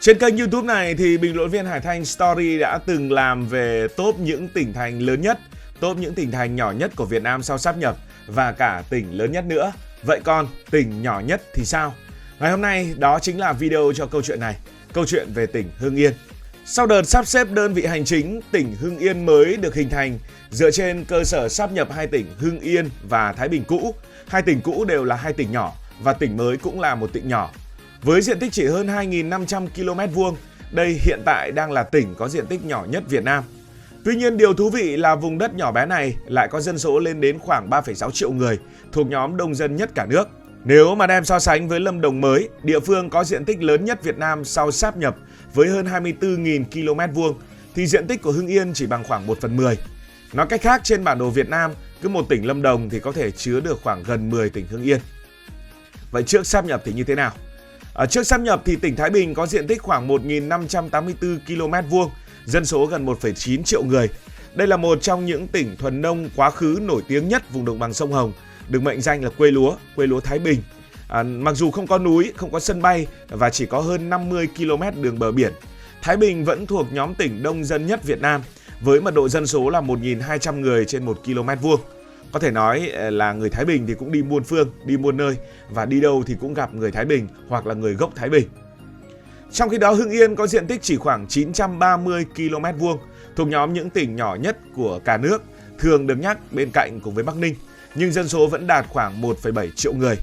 Trên kênh YouTube này thì bình luận viên Hải Thanh Story đã từng làm về top những tỉnh thành lớn nhất, top những tỉnh thành nhỏ nhất của Việt Nam sau sáp nhập và cả tỉnh lớn nhất nữa. Vậy còn tỉnh nhỏ nhất thì sao? Ngày hôm nay đó chính là video cho câu chuyện này, câu chuyện về tỉnh Hưng Yên. Sau đợt sắp xếp đơn vị hành chính, tỉnh Hưng Yên mới được hình thành dựa trên cơ sở sáp nhập hai tỉnh Hưng Yên và Thái Bình cũ. Hai tỉnh cũ đều là hai tỉnh nhỏ và tỉnh mới cũng là một tỉnh nhỏ. Với diện tích chỉ hơn 2.500 km², đây hiện tại đang là tỉnh có diện tích nhỏ nhất Việt Nam. Tuy nhiên điều thú vị là vùng đất nhỏ bé này lại có dân số lên đến khoảng 3,6 triệu người, thuộc nhóm đông dân nhất cả nước. Nếu mà đem so sánh với Lâm Đồng mới, địa phương có diện tích lớn nhất Việt Nam sau sáp nhập với hơn 24.000 km², thì diện tích của Hưng Yên chỉ bằng khoảng 1/10. Nói cách khác, trên bản đồ Việt Nam, cứ một tỉnh Lâm Đồng thì có thể chứa được khoảng gần 10 tỉnh Hưng Yên. Vậy trước sáp nhập thì như thế nào? Trước sáp nhập thì tỉnh Thái Bình có diện tích khoảng 1.584 km², dân số gần 1,9 triệu người. Đây là một trong những tỉnh thuần nông quá khứ nổi tiếng nhất vùng đồng bằng sông Hồng, được mệnh danh là quê lúa Thái Bình. Mặc dù không có núi, không có sân bay và chỉ có hơn 50 km đường bờ biển, Thái Bình vẫn thuộc nhóm tỉnh đông dân nhất Việt Nam với mật độ dân số là 1.200 người trên 1 km². Có thể nói là người Thái Bình thì cũng đi muôn phương, đi muôn nơi và đi đâu thì cũng gặp người Thái Bình hoặc là người gốc Thái Bình. Trong khi đó Hưng Yên có diện tích chỉ khoảng 930 km², thuộc nhóm những tỉnh nhỏ nhất của cả nước, thường được nhắc bên cạnh cùng với Bắc Ninh, nhưng dân số vẫn đạt khoảng 1,7 triệu người.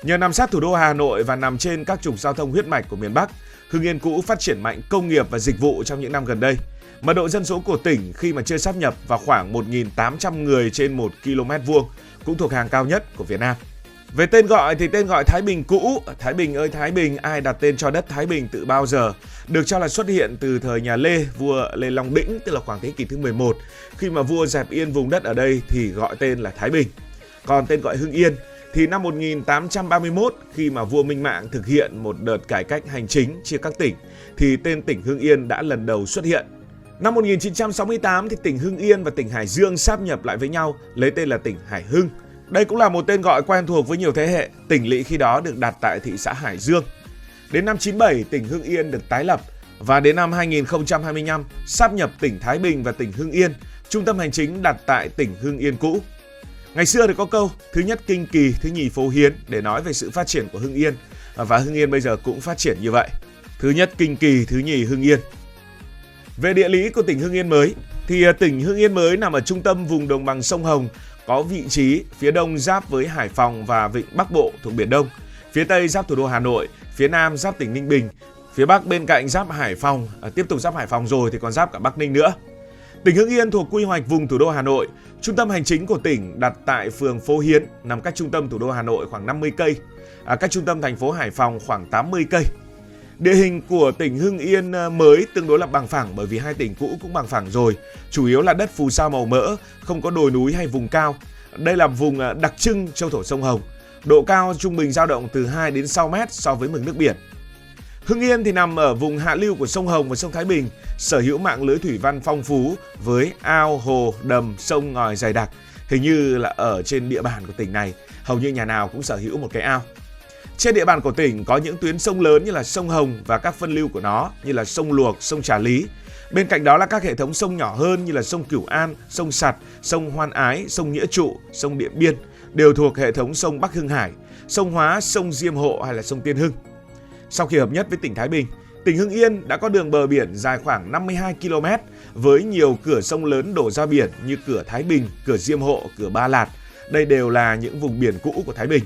Nhờ nằm sát thủ đô Hà Nội và nằm trên các trục giao thông huyết mạch của miền Bắc, Hưng Yên cũ phát triển mạnh công nghiệp và dịch vụ trong những năm gần đây. Mật độ dân số của tỉnh khi mà chưa sáp nhập vào khoảng 1.800 người trên 1 km², cũng thuộc hàng cao nhất của Việt Nam. Về tên gọi thì tên gọi Thái Bình cũ, Thái Bình ơi Thái Bình, ai đặt tên cho đất Thái Bình từ bao giờ, được cho là xuất hiện từ thời nhà Lê, vua Lê Long Bĩnh, tức là khoảng thế kỷ thứ 11, khi mà vua dẹp yên vùng đất ở đây thì gọi tên là Thái Bình. Còn tên gọi Hưng Yên thì năm 1831, khi mà vua Minh Mạng thực hiện một đợt cải cách hành chính chia các tỉnh, thì tên tỉnh Hưng Yên đã lần đầu xuất hiện. Năm 1968 thì tỉnh Hưng Yên và tỉnh Hải Dương sáp nhập lại với nhau, lấy tên là tỉnh Hải Hưng. Đây cũng là một tên gọi quen thuộc với nhiều thế hệ, tỉnh lỵ khi đó được đặt tại thị xã Hải Dương. Đến năm 97, tỉnh Hưng Yên được tái lập và đến năm 2025 sáp nhập tỉnh Thái Bình và tỉnh Hưng Yên, trung tâm hành chính đặt tại tỉnh Hưng Yên cũ. Ngày xưa thì có câu thứ nhất kinh kỳ, thứ nhì phố hiến để nói về sự phát triển của Hưng Yên, và Hưng Yên bây giờ cũng phát triển như vậy. Thứ nhất kinh kỳ, thứ nhì Hưng Yên. Về địa lý của tỉnh Hưng Yên mới thì tỉnh Hưng Yên mới nằm ở trung tâm vùng đồng bằng sông Hồng, có vị trí phía đông giáp với Hải Phòng và Vịnh Bắc Bộ thuộc Biển Đông, phía tây giáp thủ đô Hà Nội, phía nam giáp tỉnh Ninh Bình, phía bắc bên cạnh giáp Hải Phòng, tiếp tục giáp Hải Phòng rồi thì còn giáp cả Bắc Ninh nữa. Tỉnh Hưng Yên thuộc quy hoạch vùng thủ đô Hà Nội, trung tâm hành chính của tỉnh đặt tại phường Phố Hiến, nằm cách trung tâm thủ đô Hà Nội khoảng 50 cây, cách trung tâm thành phố Hải Phòng khoảng 80 cây. Địa hình của tỉnh Hưng Yên mới tương đối là bằng phẳng bởi vì hai tỉnh cũ cũng bằng phẳng rồi, chủ yếu là đất phù sa màu mỡ, không có đồi núi hay vùng cao. Đây là vùng đặc trưng châu thổ sông Hồng, độ cao trung bình dao động từ 2 đến 6 mét so với mực nước biển. Hưng Yên thì nằm ở vùng hạ lưu của sông Hồng và sông Thái Bình, sở hữu mạng lưới thủy văn phong phú với ao, hồ, đầm, sông ngòi dày đặc. Hình như là ở trên địa bàn của tỉnh này, hầu như nhà nào cũng sở hữu một cái ao. Trên địa bàn của tỉnh có những tuyến sông lớn như là sông Hồng và các phân lưu của nó như là sông Luộc, sông Trà Lý. Bên cạnh đó là các hệ thống sông nhỏ hơn như là sông Cửu An, sông Sạt, sông Hoan Ái, sông Nghĩa Trụ, sông Điện Biên, đều thuộc hệ thống sông Bắc Hưng Hải, sông Hóa, sông Diêm Hộ hay là sông Tiên Hưng. Sau khi hợp nhất với tỉnh Thái Bình, tỉnh Hưng Yên đã có đường bờ biển dài khoảng 52 km với nhiều cửa sông lớn đổ ra biển như cửa Thái Bình, cửa Diêm Hộ, cửa Ba Lạt. Đây đều là những vùng biển cũ của Thái Bình.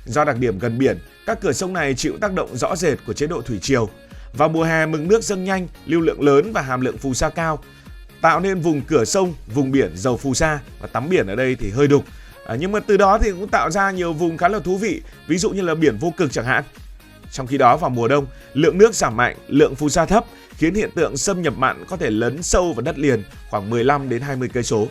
Do đặc điểm gần biển, các cửa sông này chịu tác động rõ rệt của chế độ thủy triều. Vào mùa hè mực nước dâng nhanh, lưu lượng lớn và hàm lượng phù sa cao, tạo nên vùng cửa sông, vùng biển giàu phù sa, và tắm biển ở đây thì hơi đục. Nhưng mà từ đó thì cũng tạo ra nhiều vùng khá là thú vị, ví dụ như là biển Vô Cực chẳng hạn. Trong khi đó vào mùa đông, lượng nước giảm mạnh, lượng phù sa thấp khiến hiện tượng xâm nhập mặn có thể lấn sâu vào đất liền khoảng 15 đến 20 cây số.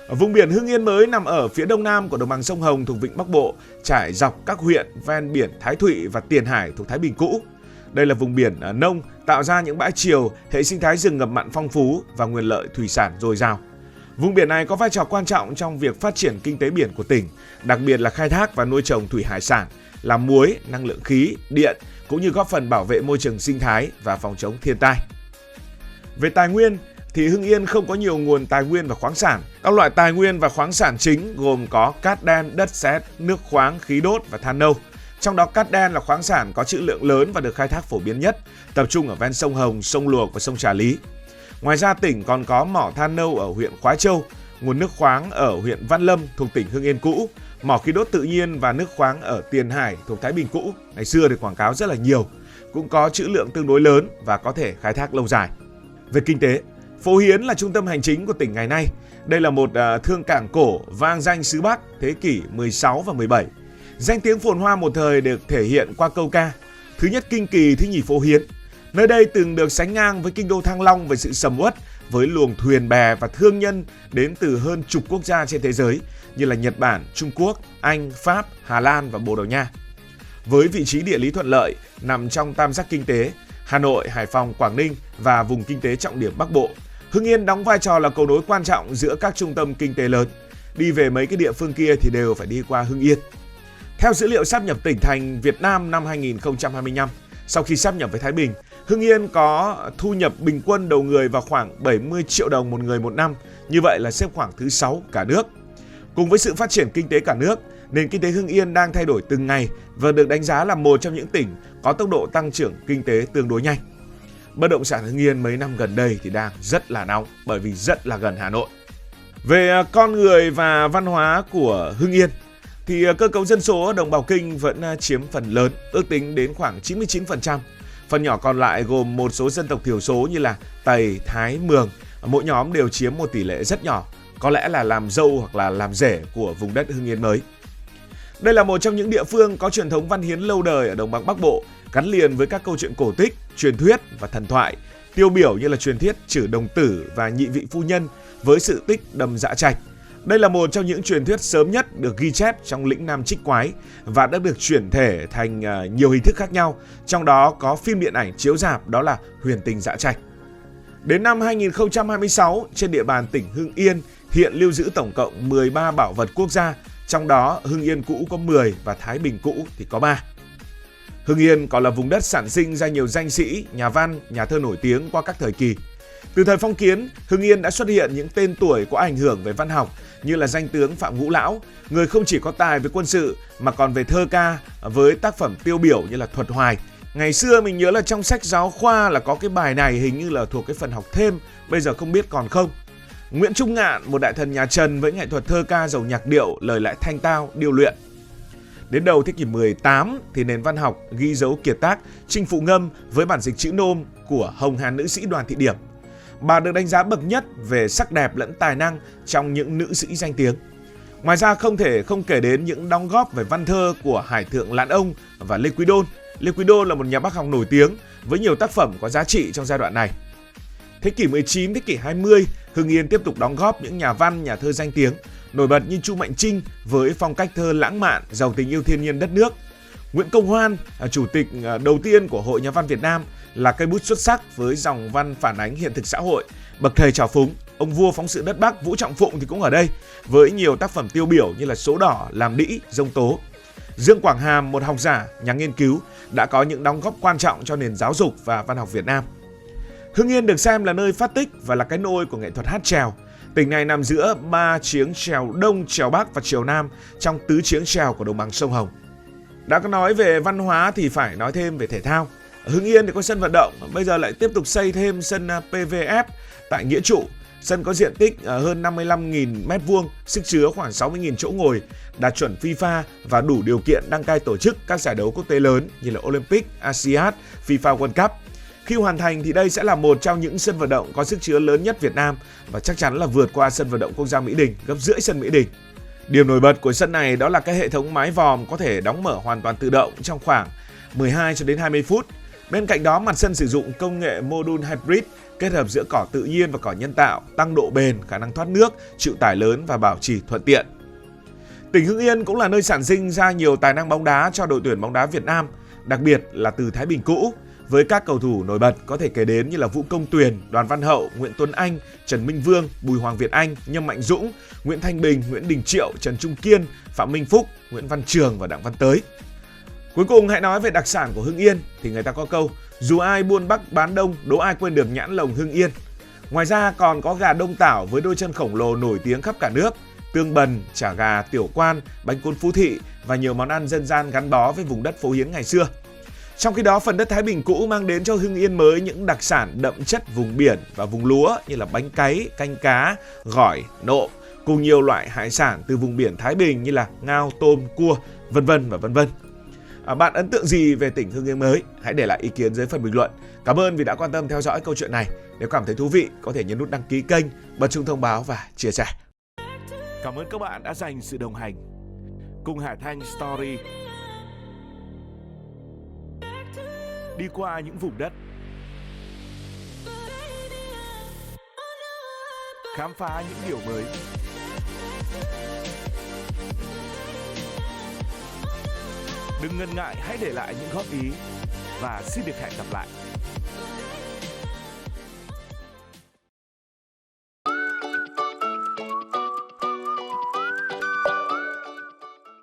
Vùng biển Hưng Yên mới nằm ở phía đông nam của đồng bằng sông Hồng thuộc Vịnh Bắc Bộ, trải dọc các huyện ven biển Thái Thụy và Tiền Hải thuộc Thái Bình cũ. Đây là vùng biển nông, tạo ra những bãi triều, hệ sinh thái rừng ngập mặn phong phú và nguồn lợi thủy sản dồi dào. Vùng biển này có vai trò quan trọng trong việc phát triển kinh tế biển của tỉnh, đặc biệt là khai thác và nuôi trồng thủy hải sản, làm muối, năng lượng khí, điện, cũng như góp phần bảo vệ môi trường sinh thái và phòng chống thiên tai. Về tài nguyên thì Hưng Yên không có nhiều nguồn tài nguyên và khoáng sản. Các loại tài nguyên và khoáng sản chính gồm có cát đen, đất sét, nước khoáng, khí đốt và than nâu. Trong đó cát đen là khoáng sản có trữ lượng lớn và được khai thác phổ biến nhất, tập trung ở ven sông Hồng, sông Luộc và sông Trà Lý. Ngoài ra tỉnh còn có mỏ than nâu ở huyện Khoái Châu, nguồn nước khoáng ở huyện Văn Lâm thuộc tỉnh Hưng Yên cũ, mỏ khí đốt tự nhiên và nước khoáng ở Tiền Hải thuộc Thái Bình cũ. Ngày xưa thì quảng cáo rất là nhiều, cũng có trữ lượng tương đối lớn và có thể khai thác lâu dài. Về kinh tế, Phố Hiến là trung tâm hành chính của tỉnh ngày nay. Đây là một thương cảng cổ vang danh xứ Bắc thế kỷ 16 và 17. Danh tiếng phồn hoa một thời được thể hiện qua câu ca thứ nhất kinh kỳ, thứ nhì Phố Hiến. Nơi đây từng được sánh ngang với kinh đô Thăng Long về sự sầm uất, với luồng thuyền bè và thương nhân đến từ hơn chục quốc gia trên thế giới như là Nhật Bản, Trung Quốc, Anh, Pháp, Hà Lan và Bồ Đào Nha. Với vị trí địa lý thuận lợi nằm trong tam giác kinh tế Hà Nội, Hải Phòng, Quảng Ninh và vùng kinh tế trọng điểm Bắc Bộ, Hưng Yên đóng vai trò là cầu nối quan trọng giữa các trung tâm kinh tế lớn. Đi về mấy cái địa phương kia thì đều phải đi qua Hưng Yên. Theo dữ liệu sáp nhập tỉnh thành Việt Nam năm 2025, sau khi sáp nhập với Thái Bình, Hưng Yên có thu nhập bình quân đầu người vào khoảng 70 triệu đồng một người một năm, như vậy là xếp khoảng thứ 6 cả nước. Cùng với sự phát triển kinh tế cả nước, nền kinh tế Hưng Yên đang thay đổi từng ngày và được đánh giá là một trong những tỉnh có tốc độ tăng trưởng kinh tế tương đối nhanh. Bất động sản Hưng Yên mấy năm gần đây thì đang rất là nóng bởi vì rất là gần Hà Nội. Về con người và văn hóa của Hưng Yên thì cơ cấu dân số đồng bào Kinh vẫn chiếm phần lớn, ước tính đến khoảng 99%. Phần nhỏ còn lại gồm một số dân tộc thiểu số như là Tày, Thái, Mường. Mỗi nhóm đều chiếm một tỷ lệ rất nhỏ, có lẽ là làm dâu hoặc là làm rể của vùng đất Hưng Yên mới. Đây là một trong những địa phương có truyền thống văn hiến lâu đời ở đồng bằng Bắc Bộ, gắn liền với các câu chuyện cổ tích, truyền thuyết và thần thoại, tiêu biểu như là truyền thuyết Trử Đồng Tử và Nhị Vị Phu Nhân với sự tích Đầm Dạ Trạch. Đây là một trong những truyền thuyết sớm nhất được ghi chép trong lĩnh Nam Trích Quái và đã được chuyển thể thành nhiều hình thức khác nhau, trong đó có phim điện ảnh chiếu rạp đó là Huyền Tình Dạ Trạch. Đến năm 2026, trên địa bàn tỉnh Hưng Yên hiện lưu giữ tổng cộng 13 bảo vật quốc gia, trong đó Hưng Yên cũ có 10 và Thái Bình cũ thì có 3. Hưng Yên còn là vùng đất sản sinh ra nhiều danh sĩ, nhà văn, nhà thơ nổi tiếng qua các thời kỳ. Từ thời phong kiến, Hưng Yên đã xuất hiện những tên tuổi có ảnh hưởng về văn học như là danh tướng Phạm Ngũ Lão, người không chỉ có tài về quân sự mà còn về thơ ca với tác phẩm tiêu biểu như là Thuật Hoài. Ngày xưa mình nhớ là trong sách giáo khoa là có cái bài này, hình như là thuộc cái phần học thêm, bây giờ không biết còn không. Nguyễn Trung Ngạn, một đại thần nhà Trần với nghệ thuật thơ ca giàu nhạc điệu, lời lẽ thanh tao, điêu luyện. Đến đầu thế kỷ 18 thì nền văn học ghi dấu kiệt tác Chinh Phụ Ngâm với bản dịch chữ nôm của Hồng Hàn nữ sĩ Đoàn Thị Điểm. Bà được đánh giá bậc nhất về sắc đẹp lẫn tài năng trong những nữ sĩ danh tiếng. Ngoài ra không thể không kể đến những đóng góp về văn thơ của Hải thượng Lãn Ông và Lê Quý Đôn. Lê Quý Đôn là một nhà bác học nổi tiếng với nhiều tác phẩm có giá trị trong giai đoạn này. Thế kỷ 19, thế kỷ 20, Hưng Yên tiếp tục đóng góp những nhà văn, nhà thơ danh tiếng, nổi bật như Chu Mạnh Trinh với phong cách thơ lãng mạn, giàu tình yêu thiên nhiên đất nước. Nguyễn Công Hoan, chủ tịch đầu tiên của Hội Nhà văn Việt Nam, là cây bút xuất sắc với dòng văn phản ánh hiện thực xã hội, bậc thầy trào phúng. Ông vua phóng sự đất Bắc Vũ Trọng Phụng thì cũng ở đây với nhiều tác phẩm tiêu biểu như là Số Đỏ, Làm Đĩ, Dông Tố. Dương Quảng Hàm, một học giả, nhà nghiên cứu, đã có những đóng góp quan trọng cho nền giáo dục và văn học Việt Nam. Hưng Yên được xem là nơi phát tích và là cái nôi của nghệ thuật hát chèo. Tỉnh này nằm giữa 3 chiếng chèo Đông, chèo Bắc và chèo Nam trong tứ chiếng chèo của đồng bằng sông Hồng. Đã có nói về văn hóa thì phải nói thêm về thể thao. Hưng Yên thì có sân vận động, bây giờ lại tiếp tục xây thêm sân PVF tại Nghĩa Trụ. Sân có diện tích hơn 55.000 m², sức chứa khoảng 60.000 chỗ ngồi, đạt chuẩn FIFA và đủ điều kiện đăng cai tổ chức các giải đấu quốc tế lớn như là Olympic, ASEAN, FIFA World Cup. Khi hoàn thành thì đây sẽ là một trong những sân vận động có sức chứa lớn nhất Việt Nam và chắc chắn là vượt qua sân vận động quốc gia Mỹ Đình, gấp rưỡi sân Mỹ Đình. Điểm nổi bật của sân này đó là cái hệ thống mái vòm có thể đóng mở hoàn toàn tự động trong khoảng 12 cho đến 20 phút. Bên cạnh đó, mặt sân sử dụng công nghệ module hybrid kết hợp giữa cỏ tự nhiên và cỏ nhân tạo, tăng độ bền, khả năng thoát nước, chịu tải lớn và bảo trì thuận tiện. Tỉnh Hưng Yên cũng là nơi sản sinh ra nhiều tài năng bóng đá cho đội tuyển bóng đá Việt Nam, đặc biệt là từ Thái Bình cũ. với các cầu thủ nổi bật có thể kể đến như là Vũ Công Tuyền, Đoàn Văn Hậu, Nguyễn Tuấn Anh, Trần Minh Vương, Bùi Hoàng Việt Anh, Nhâm Mạnh Dũng, Nguyễn Thanh Bình, Nguyễn Đình Triệu, Trần Trung Kiên, Phạm Minh Phúc, Nguyễn Văn Trường và Đặng Văn Tới. Cuối cùng hãy nói về đặc sản của Hưng Yên thì người ta có câu dù ai buôn Bắc bán Đông, đố ai quên được nhãn lồng Hưng Yên. Ngoài ra còn có gà Đông Tảo với đôi chân khổng lồ nổi tiếng khắp cả nước, tương bần, chả gà, tiểu quan, bánh cuốn Phú Thị và nhiều món ăn dân gian gắn bó với vùng đất phố Hiến ngày xưa. Trong khi đó, phần đất Thái Bình cũ mang đến cho Hưng Yên mới những đặc sản đậm chất vùng biển và vùng lúa như là bánh cáy, canh cá, gỏi, nộm cùng nhiều loại hải sản từ vùng biển Thái Bình như là ngao, tôm, cua, vân vân và vân vân. Bạn ấn tượng gì về tỉnh Hưng Yên mới? Hãy để lại ý kiến dưới phần bình luận. Cảm ơn vì đã quan tâm theo dõi câu chuyện này. Nếu cảm thấy thú vị, có thể nhấn nút đăng ký kênh, bật chuông thông báo và chia sẻ. Cảm ơn các bạn đã dành sự đồng hành cùng Hải Thanh Story. Đi qua những vùng đất, khám phá những điều mới. Đừng ngần ngại, hãy để lại những góp ý và xin được hẹn gặp lại.